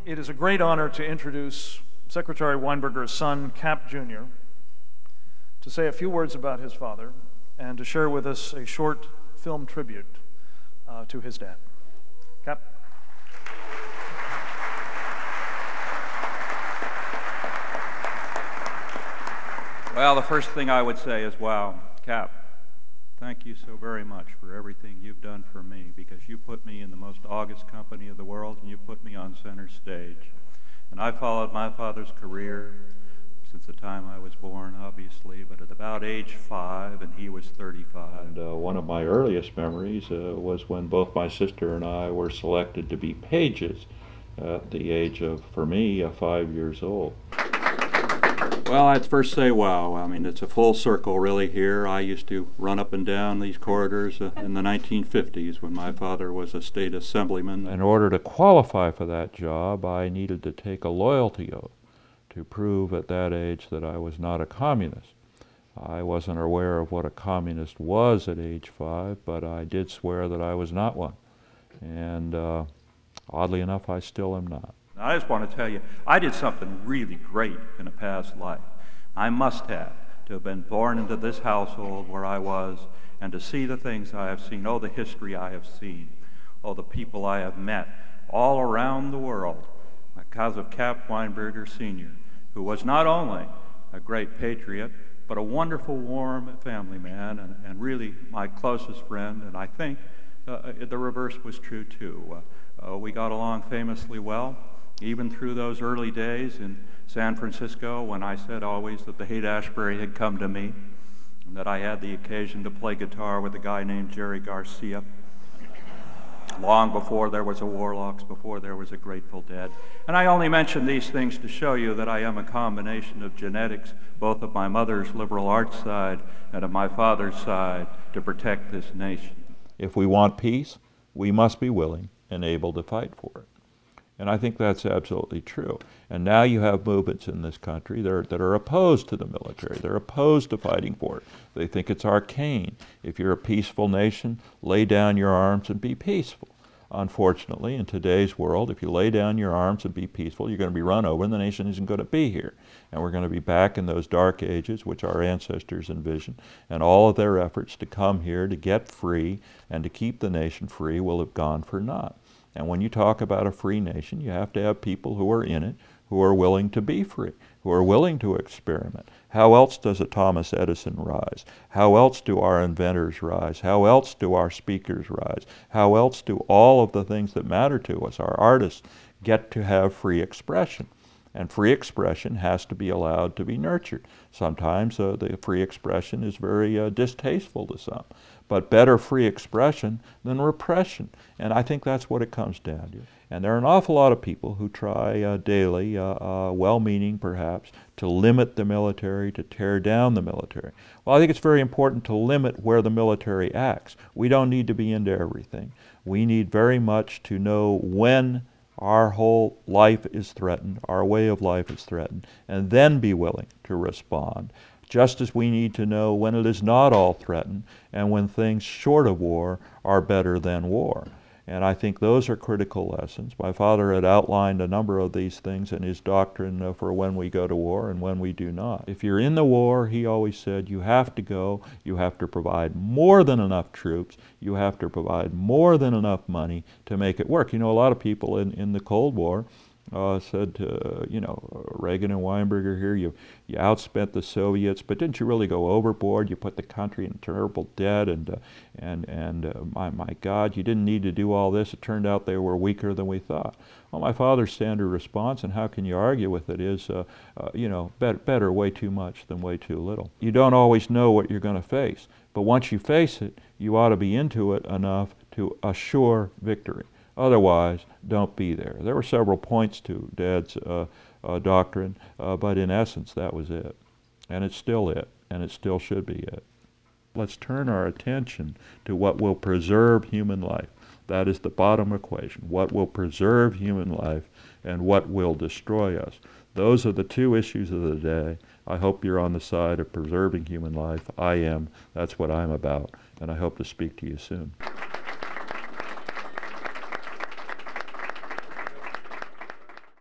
It is a great honor to introduce Secretary Weinberger's son, Cap Jr., to say a few words about his father and to share with us a short film tribute to his dad. Cap. Well, the first thing I would say is, wow, Cap, thank you so very much for everything you've done for me, because you put me in the most august company of the world and you put me on center stage. And I followed my father's career since the time I was born, obviously, but at about age 5, and he was 35. And one of my earliest memories was when both my sister and I were selected to be pages at the age of, for me, 5 years old. Well, I'd first say, wow. I mean, it's a full circle really here. I used to run up and down these corridors in the 1950s when my father was a state assemblyman. In order to qualify for that job, I needed to take a loyalty oath to prove at that age that I was not a communist. I wasn't aware of what a communist was at age 5, but I did swear that I was not one. And oddly enough, I still am not. I just want to tell you, I did something really great in a past life. I must have to have been born into this household where I was, and to see the things I have seen, oh, the history I have seen, oh, the people I have met all around the world, because of Cap Weinberger Sr., who was not only a great patriot, but a wonderful, warm family man, and really my closest friend, and I think the reverse was true too. We got along famously well, even through those early days in San Francisco, when I said always that the Haight-Ashbury had come to me, and that I had the occasion to play guitar with a guy named Jerry Garcia, long before there was a Warlocks, before there was a Grateful Dead. And I only mention these things to show you that I am a combination of genetics, both of my mother's liberal arts side and of my father's side, to protect this nation. If we want peace, we must be willing and able to fight for it. And I think that's absolutely true. And now you have movements in this country that are opposed to the military. They're opposed to fighting for it. They think it's arcane. If you're a peaceful nation, lay down your arms and be peaceful. Unfortunately, in today's world, if you lay down your arms and be peaceful, you're going to be run over and the nation isn't going to be here. And we're going to be back in those dark ages which our ancestors envisioned. And all of their efforts to come here to get free and to keep the nation free will have gone for naught. And when you talk about a free nation, you have to have people who are in it, who are willing to be free, who are willing to experiment. How else does a Thomas Edison rise? How else do our inventors rise? How else do our speakers rise? How else do all of the things that matter to us, our artists, get to have free expression? And free expression has to be allowed to be nurtured. Sometimes the free expression is very distasteful to some, but better free expression than repression. And I think that's what it comes down to. And there are an awful lot of people who try daily, well-meaning perhaps, to limit the military, to tear down the military. Well, I think it's very important to limit where the military acts. We don't need to be into everything. We need very much to know when our whole life is threatened, our way of life is threatened, and then be willing to respond. Just as we need to know when it is not all threatened and when things short of war are better than war. And I think those are critical lessons. My father had outlined a number of these things in his doctrine for when we go to war and when we do not. If you're in the war, he always said, you have to go, you have to provide more than enough troops, you have to provide more than enough money to make it work. You know, a lot of people in the Cold War said to, Reagan and Weinberger here, you outspent the Soviets, but didn't you really go overboard? You put the country in terrible debt, and my God, you didn't need to do all this. It turned out they were weaker than we thought. Well, my father's standard response, and how can you argue with it, is, better way too much than way too little. You don't always know what you're going to face, but once you face it, you ought to be into it enough to assure victory. Otherwise, don't be there. There were several points to Dad's doctrine, but in essence, that was it. And it's still it, and it still should be it. Let's turn our attention to what will preserve human life. That is the bottom equation. What will preserve human life and what will destroy us. Those are the two issues of the day. I hope you're on the side of preserving human life. I am. That's what I'm about. And I hope to speak to you soon.